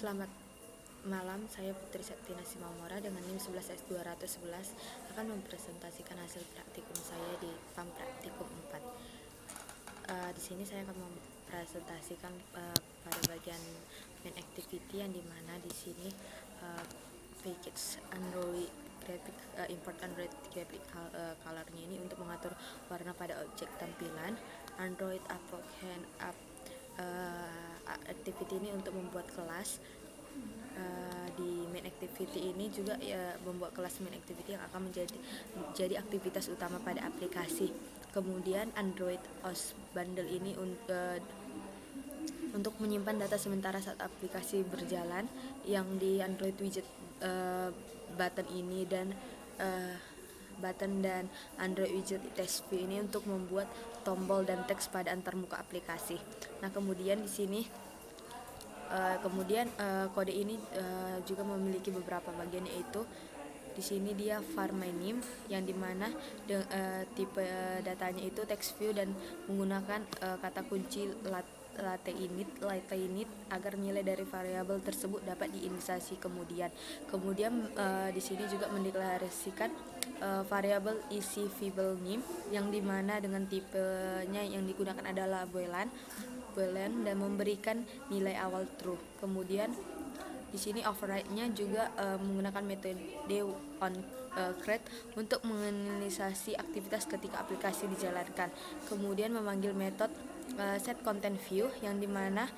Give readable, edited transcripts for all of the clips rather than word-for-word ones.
Selamat malam, saya Putri Septina Simamora dengan NIM 11S211 akan mempresentasikan hasil praktikum saya di PAM Praktikum 4. Di sini saya akan mempresentasikan pada bagian main activity, yang dimana di sini package Android graphic import Android graphic colornya ini untuk mengatur warna pada objek tampilan. Android Upload Hand Up activity ini untuk membuat kelas. Di main activity ini juga membuat kelas main activity yang akan menjadi aktivitas utama pada aplikasi. Kemudian Android OS bundle ini untuk menyimpan data sementara saat aplikasi berjalan, yang di Android widget button ini dan button dan Android widget text view ini untuk membuat tombol dan teks pada antarmuka aplikasi. Nah, kemudian di sini kode ini juga memiliki beberapa bagian, yaitu di sini dia var my name, yang dimana tipe datanya itu text view dan menggunakan kata kunci late init agar nilai dari variabel tersebut dapat diinisiasi kemudian. Di sini juga mendeklarasikan variabel isi variable name, yang dimana dengan tipenya yang digunakan adalah boolean dan memberikan nilai awal true. Kemudian di sini override-nya juga menggunakan metode onCreate untuk menginisiasi aktivitas ketika aplikasi dijalankan. Kemudian memanggil metode setContentView, yang dimana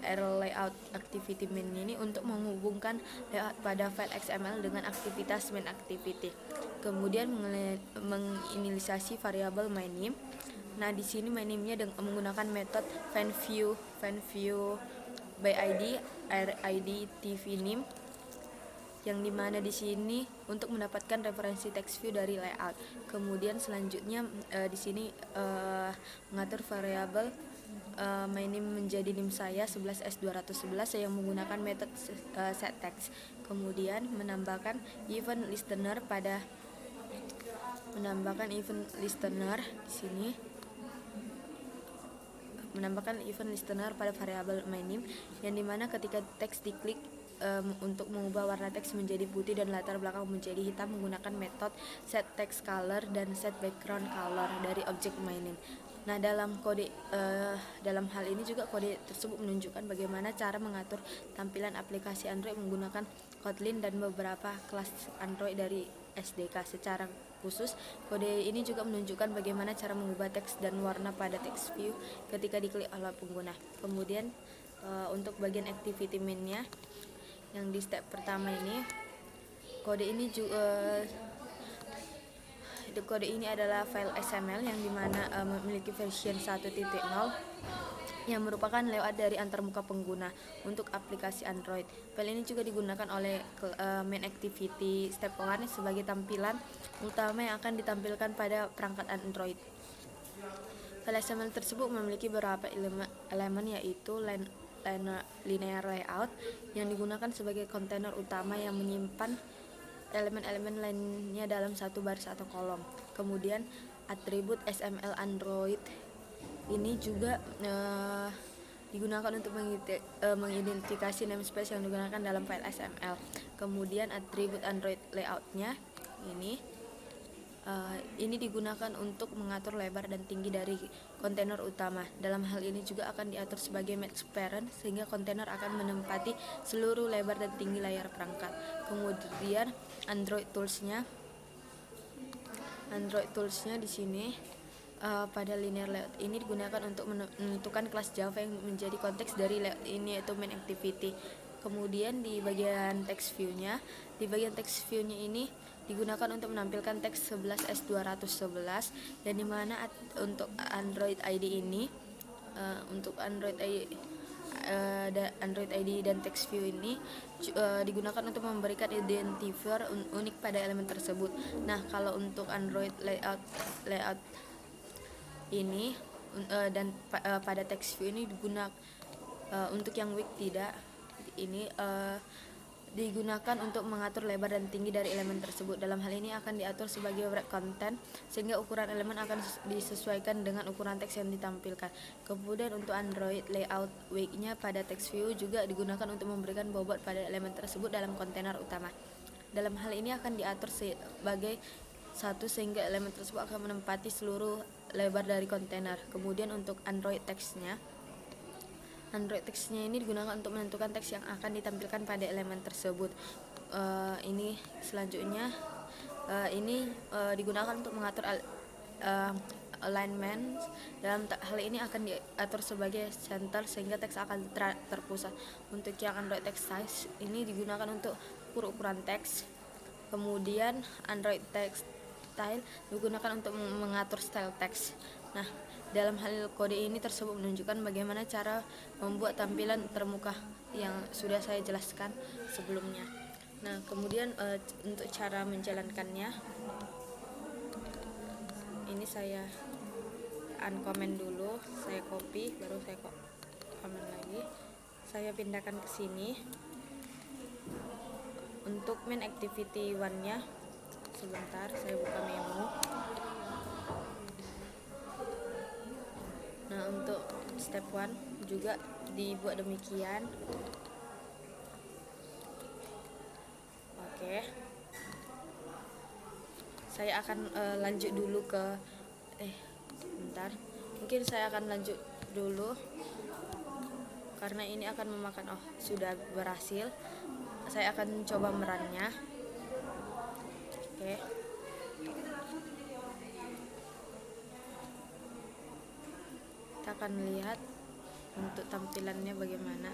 error layout activity main ini untuk menghubungkan layout pada file XML dengan aktivitas main activity. Kemudian menginisiasi variabel my name. Nah, di sini my name-nya menggunakan metode fanView by ID ID TV name, yang dimana di sini untuk mendapatkan referensi text view dari layout. Kemudian selanjutnya di sini mengatur variabel my name menjadi NIM saya 11S211 yang menggunakan metode setText. Kemudian menambahkan event listener di sini, menambahkan event listener pada variabel my name, yang dimana ketika teks diklik untuk mengubah warna teks menjadi putih dan latar belakang menjadi hitam menggunakan metode set text color dan set background color dari objek my name. Nah, dalam hal ini juga kode tersebut menunjukkan bagaimana cara mengatur tampilan aplikasi Android menggunakan Kotlin dan beberapa kelas Android dari SDK. Secara khusus, kode ini juga menunjukkan bagaimana cara mengubah teks dan warna pada text view ketika diklik oleh pengguna. Kemudian untuk bagian activity main-nya, yang di step pertama ini, kode ini adalah file XML yang dimana memiliki version 1.0 yang merupakan layout dari antarmuka pengguna untuk aplikasi Android. File ini juga digunakan oleh main activity step 1 sebagai tampilan utama yang akan ditampilkan pada perangkat Android. File XML tersebut memiliki beberapa elemen, yaitu linear layout yang digunakan sebagai kontainer utama yang menyimpan elemen-elemen lainnya dalam satu baris atau kolom. Kemudian atribut XML Android ini juga digunakan untuk mengidentifikasi namespace yang digunakan dalam file XML. Kemudian atribut Android layout-nya ini digunakan untuk mengatur lebar dan tinggi dari kontainer utama. Dalam hal ini juga akan diatur sebagai match parent, sehingga kontainer akan menempati seluruh lebar dan tinggi layar perangkat. Kemudian Android tools-nya di sini pada linear layout ini digunakan untuk menentukan kelas Java yang menjadi konteks dari layout ini, yaitu main activity. Kemudian di bagian text view-nya ini digunakan untuk menampilkan teks 11S211, dan dimana untuk Android ID ini Android ID dan text view ini digunakan untuk memberikan identifier unik pada elemen tersebut. Nah, kalau untuk Android layout ini dan pada text view ini digunakan untuk yang weak tidak. Ini digunakan untuk mengatur lebar dan tinggi dari elemen tersebut. Dalam hal ini akan diatur sebagai wrap content, sehingga ukuran elemen akan disesuaikan dengan ukuran teks yang ditampilkan. Kemudian untuk Android, layout wake-nya pada text view juga digunakan untuk memberikan bobot pada elemen tersebut dalam kontainer utama. Dalam hal ini akan diatur sebagai satu, sehingga elemen tersebut akan menempati seluruh lebar dari kontainer. Kemudian untuk Android text-nya ini digunakan untuk menentukan teks yang akan ditampilkan pada elemen tersebut. Ini selanjutnya digunakan untuk mengatur alignment. Dalam hal ini akan diatur sebagai center, sehingga teks akan terpusat. Untuk yang Android text size ini digunakan untuk ukuran teks. Kemudian Android text style digunakan untuk mengatur style teks. Nah, dalam hal kode ini tersebut menunjukkan bagaimana cara membuat tampilan termuka yang sudah saya jelaskan sebelumnya. Nah, kemudian untuk cara menjalankannya, ini saya uncomment dulu, saya copy, baru saya comment lagi. Saya pindahkan ke sini. Untuk main activity 1-nya, sebentar saya buka menu. Nah, untuk step 1 juga dibuat demikian. Oke. Saya akan lanjut dulu ke bentar. Mungkin saya akan lanjut dulu karena ini akan memakan sudah berhasil. Saya akan coba merannya. Oke. Kita akan lihat untuk tampilannya bagaimana.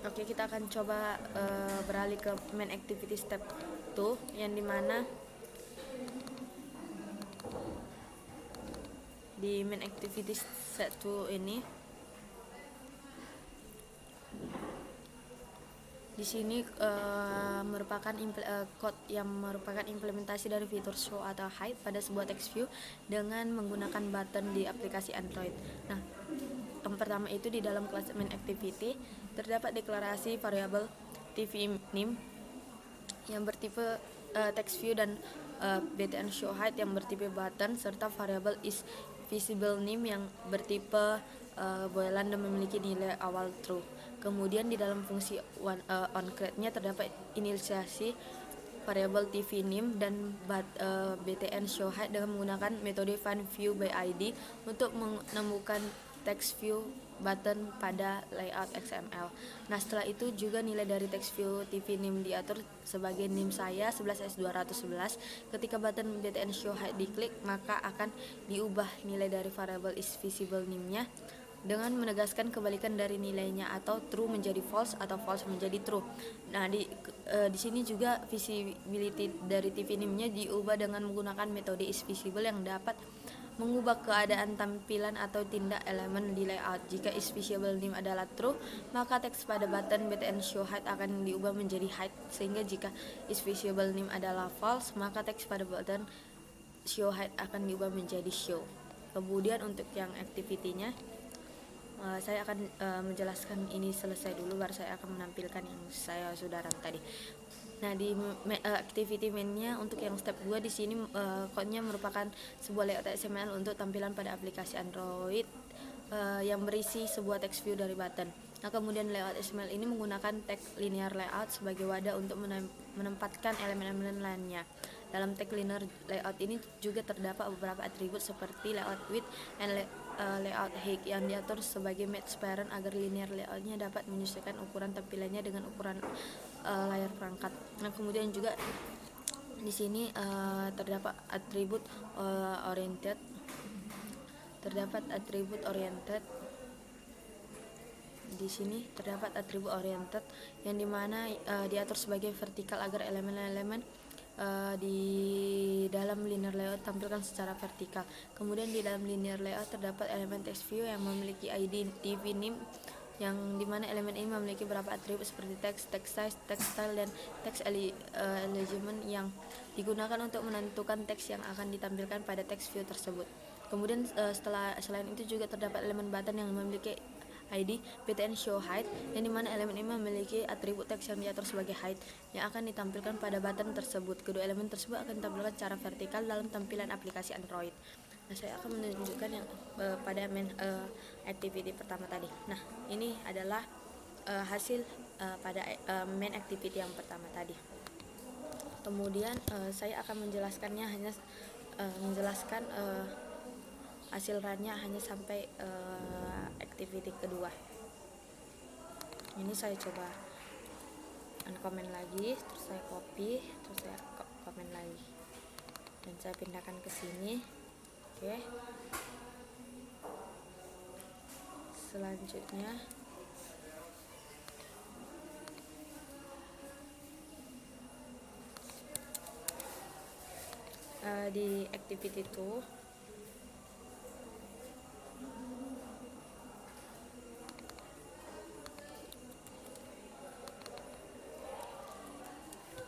Oke, kita akan coba beralih ke main activity step 2, yang dimana di main activity step 2 ini, di sini merupakan code yang merupakan implementasi dari fitur show atau hide pada sebuah text view dengan menggunakan button di aplikasi Android. Nah, yang pertama itu di dalam kelas main activity terdapat deklarasi variabel TV name yang bertipe text view dan btn show hide yang bertipe button, serta variabel is visible name yang bertipe boolean dan memiliki nilai awal true. Kemudian di dalam fungsi onCreate-nya terdapat inisiasi variabel TV name dan btn show hide dengan menggunakan metode find view by ID untuk menemukan text view button pada layout XML. Nah, setelah itu juga nilai dari text view TV name diatur sebagai name saya 11S211. Ketika button btn show hide diklik, maka akan diubah nilai dari variabel is visible name-nya dengan menegaskan kebalikan dari nilainya, atau true menjadi false atau false menjadi true. Nah, di sini juga visibility dari TV name-nya diubah dengan menggunakan metode is visible yang dapat mengubah keadaan tampilan atau tindak elemen di layout. Jika is visible name adalah true, maka teks pada button btn show hide akan diubah menjadi hide, sehingga jika is visible name adalah false, maka teks pada button show hide akan diubah menjadi show. Kemudian untuk yang activity-nya, saya akan menjelaskan ini selesai dulu, baru saya akan menampilkan yang saya sudah run tadi. Nah, di activity main-nya untuk yang step 2 di sini code-nya merupakan sebuah layout XML untuk tampilan pada aplikasi Android yang berisi sebuah text view dari button. Nah, kemudian layout XML ini menggunakan tag linear layout sebagai wadah untuk menempatkan elemen-elemen lainnya. Dalam tag linear layout ini juga terdapat beberapa atribut seperti layout width dan layout height yang diatur sebagai match parent agar linear layoutnya dapat menyesuaikan ukuran tampilannya dengan ukuran layar perangkat. Nah, kemudian juga di sini terdapat atribut oriented. Di sini terdapat atribut oriented yang dimana diatur sebagai vertikal agar elemen-elemen di dalam linear layout tampilkan secara vertikal. Kemudian di dalam linear layout terdapat elemen text view yang memiliki ID TV name yang dimana elemen ini memiliki beberapa atribut seperti text, text size, text style, dan text alignment yang digunakan untuk menentukan teks yang akan ditampilkan pada text view tersebut. Kemudian selain itu juga terdapat elemen button yang memiliki ID btn show height, yang dimana elemen ini memiliki atribut teks yang diatur sebagai height yang akan ditampilkan pada button tersebut. Kedua elemen tersebut akan ditampilkan secara vertikal dalam tampilan aplikasi Android. Nah, saya akan menunjukkan yang pada main activity pertama tadi. Nah, ini adalah hasil pada main activity yang pertama tadi. Kemudian saya akan menjelaskannya hanya menjelaskan hasil runnya hanya sampai activity kedua. Ini saya coba uncomment lagi, terus saya copy, terus saya komen lagi, dan saya pindahkan ke sini. Oke. Selanjutnya di activity 2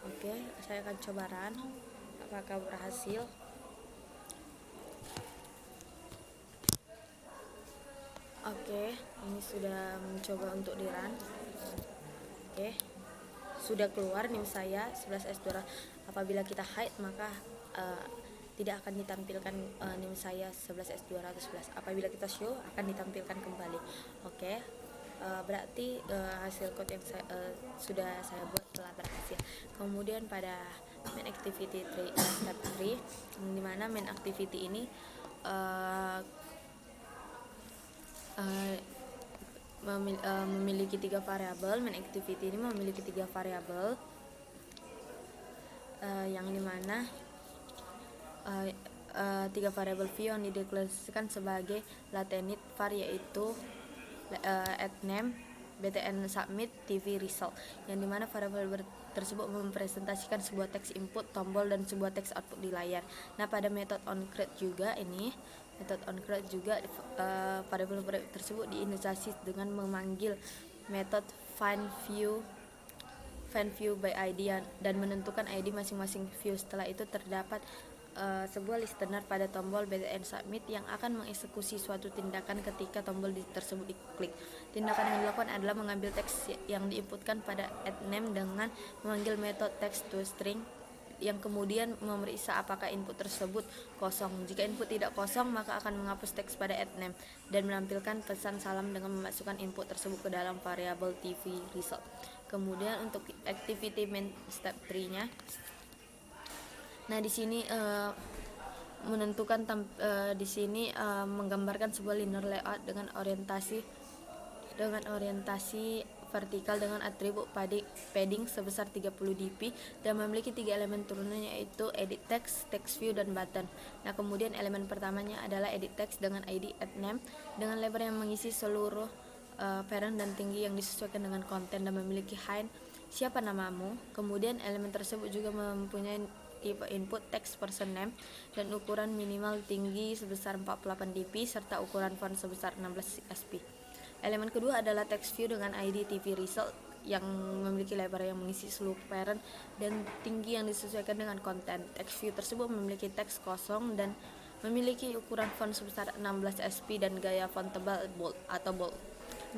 oke, saya akan coba run apakah berhasil. Oke, ini sudah mencoba untuk di run. Oke, sudah keluar NIM saya 11S2. Apabila kita hide maka tidak akan ditampilkan NIM saya 11S211. Apabila kita show akan ditampilkan kembali. Oke, berarti hasil code yang sudah saya buat telah berhasil. Kemudian pada main activity 3, step 3, dimana main activity ini memiliki 3 variabel. Main activity ini memiliki 3 variabel yang dimana 3 variabel view yang dideklarasikan sebagai latenit var, yaitu add name, btn submit, tv result, yang dimana variabel tersebut mempresentasikan sebuah teks input, tombol, dan sebuah teks output di layar. Nah, pada metode onCreate juga variabel tersebut diinisiasi dengan memanggil metode find view by ID dan menentukan ID masing-masing view. Setelah itu terdapat sebuah listener pada tombol btn submit yang akan mengeksekusi suatu tindakan ketika tombol tersebut diklik. Tindakan yang dilakukan adalah mengambil teks yang diinputkan pada add name dengan memanggil metode text to string, yang kemudian memeriksa apakah input tersebut kosong. Jika input tidak kosong, maka akan menghapus teks pada add name dan menampilkan pesan salam dengan memasukkan input tersebut ke dalam variabel tv result. Kemudian untuk activity main step 3-nya, nah di sini menentukan di sini menggambarkan sebuah linear layout dengan orientasi vertikal dengan atribut padding sebesar 30 dp dan memiliki 3 elemen turunan, yaitu edit text, text view, dan button. Nah, kemudian elemen pertamanya adalah edit text dengan ID add name dengan lebar yang mengisi seluruh parent dan tinggi yang disesuaikan dengan konten dan memiliki height siapa namamu. Kemudian elemen tersebut juga mempunyai tipe input text person name dan ukuran minimal tinggi sebesar 48 dp serta ukuran font sebesar 16 sp. Elemen kedua adalah text view dengan ID tv result yang memiliki lebar yang mengisi seluruh parent dan tinggi yang disesuaikan dengan konten. Text view tersebut memiliki teks kosong dan memiliki ukuran font sebesar 16 sp dan gaya font tebal bold atau bold.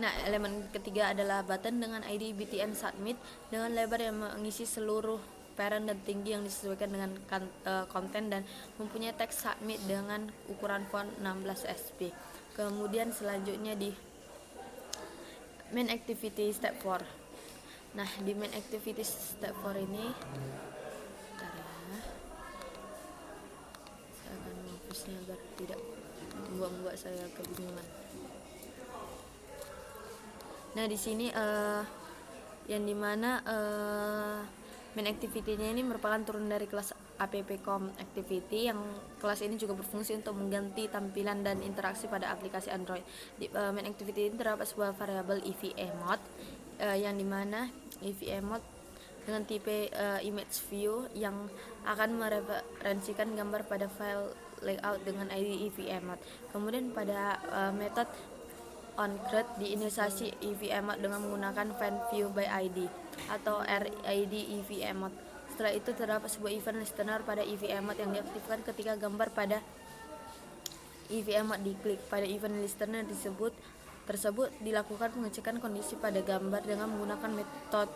Nah, elemen ketiga adalah button dengan ID btn submit dengan lebar yang mengisi seluruh parent dan tinggi yang disesuaikan dengan konten dan mempunyai teks submit dengan ukuran font 16 sp. Kemudian selanjutnya di main activity step 4. Nah, di main activity step 4 ini saya akan menghapusnya agar tidak membuat saya kebingungan. Nah, di sini yang dimana main activity-nya ini merupakan turun dari kelas appcom activity, yang kelas ini juga berfungsi untuk mengganti tampilan dan interaksi pada aplikasi Android. Di main activity ini terdapat sebuah variabel EVEmode yang dimana EVEmode dengan tipe image view yang akan mereferensikan gambar pada file layout dengan ID EVEmode. Kemudian pada metode on CRUD diinisiasi EV Emote dengan menggunakan Fan View by ID atau RID EV Emote. Setelah itu terdapat sebuah event listener pada EV Emote yang diaktifkan ketika gambar pada EV Emote diklik. Pada event listener tersebut dilakukan pengecekan kondisi pada gambar dengan menggunakan metode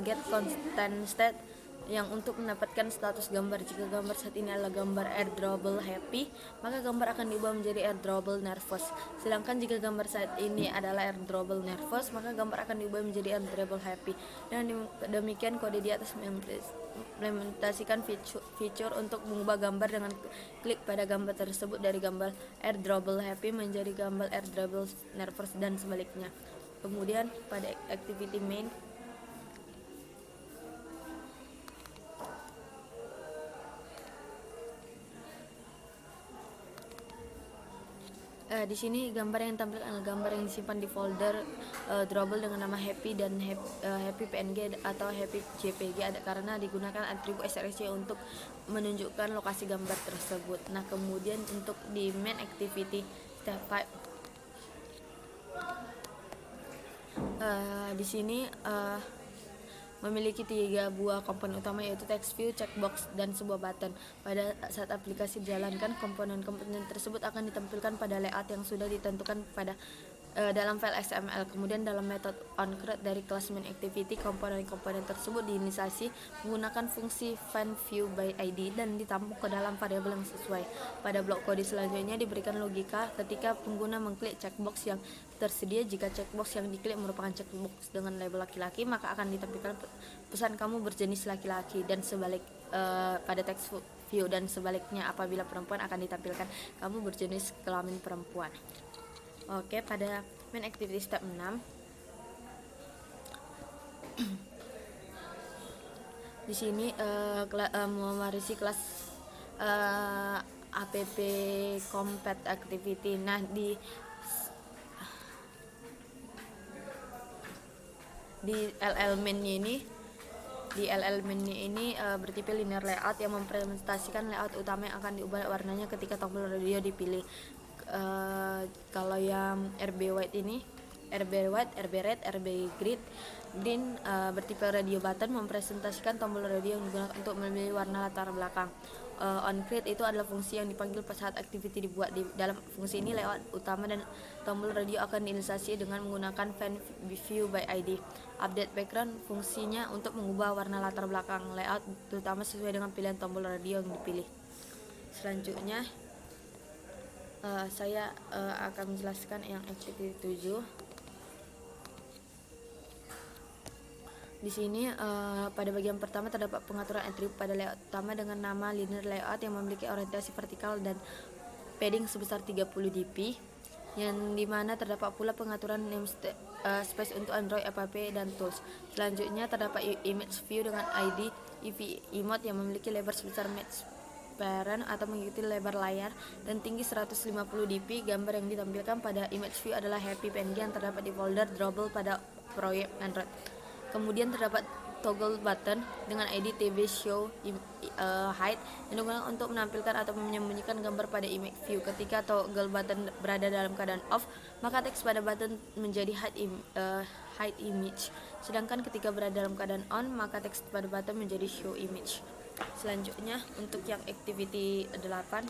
getConstantState yang untuk mendapatkan status gambar. Jika gambar saat ini adalah gambar AirDrawable Happy, maka gambar akan diubah menjadi AirDrawable Nervous. Sedangkan jika gambar saat ini adalah AirDrawable Nervous, maka gambar akan diubah menjadi AirDrawable Happy. Dan demikian kode di atas mengimplementasikan fitur untuk mengubah gambar dengan klik pada gambar tersebut dari gambar AirDrawable Happy menjadi gambar AirDrawable Nervous dan sebaliknya. Kemudian pada activity main, di sini gambar yang tampil adalah gambar yang disimpan di folder drawable dengan nama happy dan happy PNG atau happy JPG karena digunakan atribut src untuk menunjukkan lokasi gambar tersebut. Nah, kemudian untuk di main activity step 5 di sini memiliki 3 buah komponen utama, yaitu text view, checkbox, dan sebuah button. Pada saat aplikasi dijalankan, komponen-komponen tersebut akan ditampilkan pada layout yang sudah ditentukan pada dalam file XML. Kemudian dalam metode onCRUD dari kelas main activity, komponen-komponen tersebut diinisiasi menggunakan fungsi fan view by ID dan ditampung ke dalam variabel yang sesuai. Pada blok kode selanjutnya diberikan logika ketika pengguna mengklik checkbox yang tersedia. Jika checkbox yang diklik merupakan checkbox dengan label laki-laki, maka akan ditampilkan pesan kamu berjenis laki-laki, dan sebalik pada text view dan sebaliknya apabila perempuan akan ditampilkan kamu berjenis kelamin perempuan. Oke, pada main activity step 6 di sini mewarisi kelas app compat activity. Nah, di LL main-nya ini bertipe linear layout yang mempresentasikan layout utama yang akan diubah warnanya ketika tombol radio dipilih. Kalau yang RB white ini, RB white, RB red, RB green bertipe radio button mempresentasikan tombol radio yang digunakan untuk memilih warna latar belakang. onCRUD itu adalah fungsi yang dipanggil saat activity dibuat. Di dalam fungsi ini layout utama dan tombol radio akan diinisiasi dengan menggunakan fan view by ID. Update background fungsinya untuk mengubah warna latar belakang layout terutama sesuai dengan pilihan tombol radio yang dipilih. Selanjutnya saya akan menjelaskan yang activity 7. Di sini pada bagian pertama terdapat pengaturan atribut pada layout utama dengan nama linear layout yang memiliki orientasi vertikal dan padding sebesar 30 dp, yang dimana terdapat pula pengaturan namespace untuk Android app dan tools. Selanjutnya terdapat image view dengan ID EV Emote yang memiliki lebar sebesar match parent atau mengikuti lebar layar dan tinggi 150 dp. Gambar yang ditampilkan pada image view adalah happy PNG yang terdapat di folder drawable pada proyek Android. Kemudian terdapat toggle button dengan ID TB show height yang digunakan untuk menampilkan atau menyembunyikan gambar pada image view. Ketika toggle button berada dalam keadaan off, maka teks pada button menjadi hide image. Sedangkan ketika berada dalam keadaan on, maka teks pada button menjadi show image. Selanjutnya untuk yang activity 8,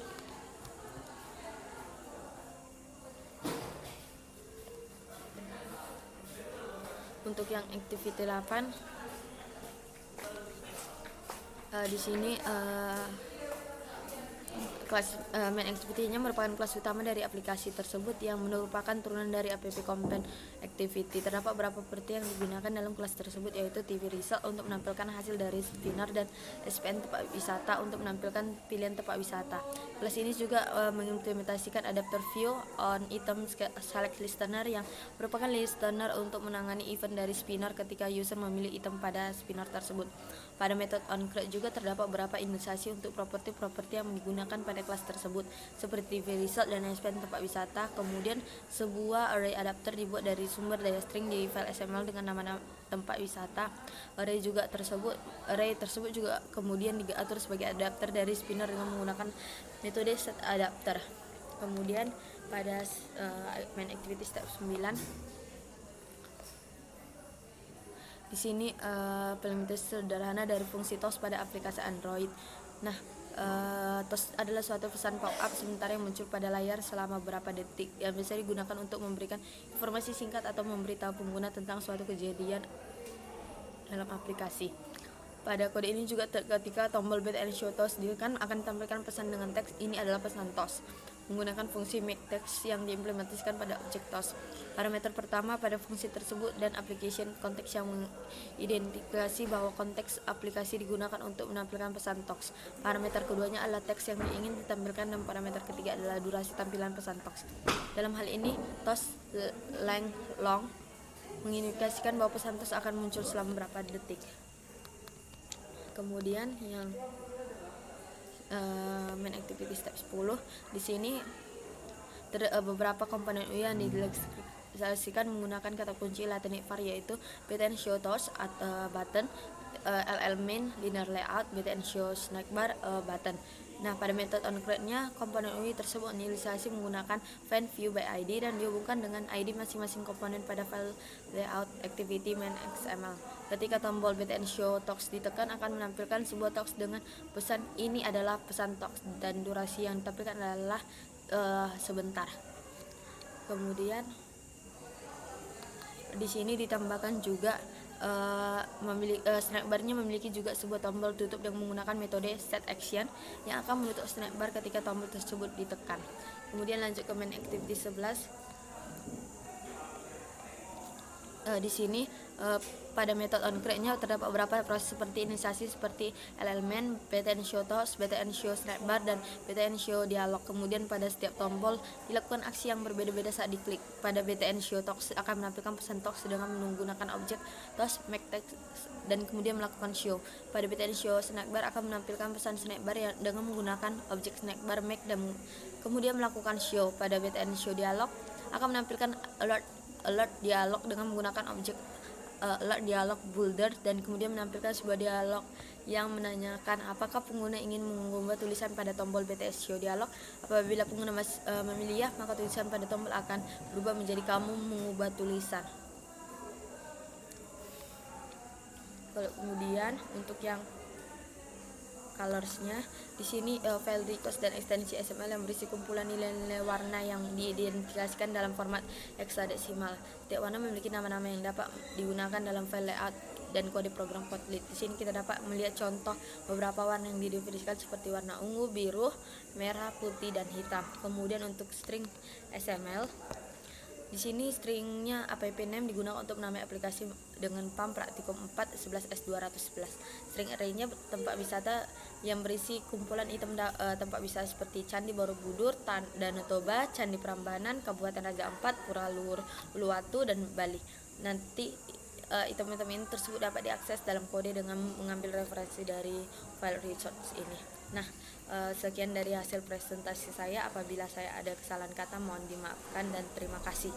di sini kelas main activity-nya merupakan kelas utama dari aplikasi tersebut yang merupakan turunan dari app compat activity. Terdapat beberapa properti yang digunakan dalam kelas tersebut, yaitu TV result untuk menampilkan hasil dari spinner dan SPN tempat wisata untuk menampilkan pilihan tempat wisata. Kelas ini juga mengimplementasikan adapter view on item select listener yang merupakan listener untuk menangani event dari spinner ketika user memilih item pada spinner tersebut. Pada metode onCRUD juga terdapat beberapa inisiasi untuk properti-properti yang digunakan pada kelas tersebut, seperti TV result dan SPN tempat wisata. Kemudian sebuah array adapter dibuat dari sumber daya string di file XML dengan nama tempat wisata. Array tersebut juga kemudian diatur sebagai adapter dari spinner dengan menggunakan metode set adapter. Kemudian pada main activity step 9. Di sini implementasi sederhana dari fungsi TOS pada aplikasi Android. Nah, TOS adalah suatu pesan pop-up sebentar yang muncul pada layar selama beberapa detik yang bisa digunakan untuk memberikan informasi singkat atau memberitahu pengguna tentang suatu kejadian dalam aplikasi. Pada kode ini juga ketika tombol Bait and Show TOS ditekan akan ditampilkan pesan dengan teks "Ini adalah pesan TOS" menggunakan fungsi make text yang diimplementasikan pada objek TOS. Parameter pertama pada fungsi tersebut dan application konteks yang mengidentifikasi bahwa konteks aplikasi digunakan untuk menampilkan pesan TOS. Parameter keduanya adalah teks yang ingin ditampilkan dan parameter ketiga adalah durasi tampilan pesan TOS. Dalam hal ini, TOS length long mengindikasikan bahwa pesan TOS akan muncul selama beberapa detik. Kemudian yang main activity step 10, di sini beberapa komponen UI yang dideklarasikan menggunakan kata kunci Latinate var, yaitu Bait and Show TOS button, LL main linear layout, Bait and Show snack bar button. Nah, pada metode onCreate-nya, komponen UI tersebut inisialisasi menggunakan find view by ID dan dihubungkan dengan ID masing-masing komponen pada file layout activity main XML. Ketika tombol Bait and Show TOS ditekan akan menampilkan sebuah TOS dengan pesan "Ini adalah pesan TOS" dan durasi yang ditampilkan adalah sebentar. Kemudian di sini ditambahkan juga snack bar-nya memiliki juga sebuah tombol tutup yang menggunakan metode set action yang akan menutup snack bar ketika tombol tersebut ditekan. Kemudian lanjut ke main activity 11. Di sini pada metode onCreate-nya terdapat beberapa proses seperti inisiasi seperti LL main, Bait and Show TOS, Bait and Show snack bar, dan Bait and Show dialog. Kemudian pada setiap tombol dilakukan aksi yang berbeda-beda saat diklik. Pada Bait and Show TOS akan menampilkan pesan TOS dengan menggunakan objek TOS make text dan kemudian melakukan show. Pada Bait and Show snack bar akan menampilkan pesan snack bar yang dengan menggunakan objek snack bar make dan kemudian melakukan show. Pada Bait and Show dialog akan menampilkan alert dialog dengan menggunakan objek alert dialog builder dan kemudian menampilkan sebuah dialog yang menanyakan apakah pengguna ingin mengubah tulisan pada tombol BTS Show dialog. Apabila pengguna memilih ya, maka tulisan pada tombol akan berubah menjadi "Kamu mengubah tulisan". Kemudian untuk yang colorsnya, di sini file request dan ekstensi XML yang berisi kumpulan nilai-nilai warna yang diidentifikasikan dalam format heksadesimal. Setiap warna memiliki nama-nama yang dapat digunakan dalam file layout dan kode program Kotlin. Di sini kita dapat melihat contoh beberapa warna yang didefinisikan seperti warna ungu, biru, merah, putih, dan hitam. Kemudian untuk string XML, di sini stringnya app name digunakan untuk menamai aplikasi dengan PAM Praktikum 4 11S211. String array-nya tempat wisata yang berisi kumpulan item tempat wisata seperti Candi Borobudur, Danau Toba, Candi Prambanan, Kabupaten Raja Ampat, Pura Uluwatu, dan Bali. Nanti item-item ini tersebut dapat diakses dalam kode dengan mengambil referensi dari file resource ini. Nah, sekian dari hasil presentasi saya. Apabila saya ada kesalahan kata mohon dimaafkan dan terima kasih.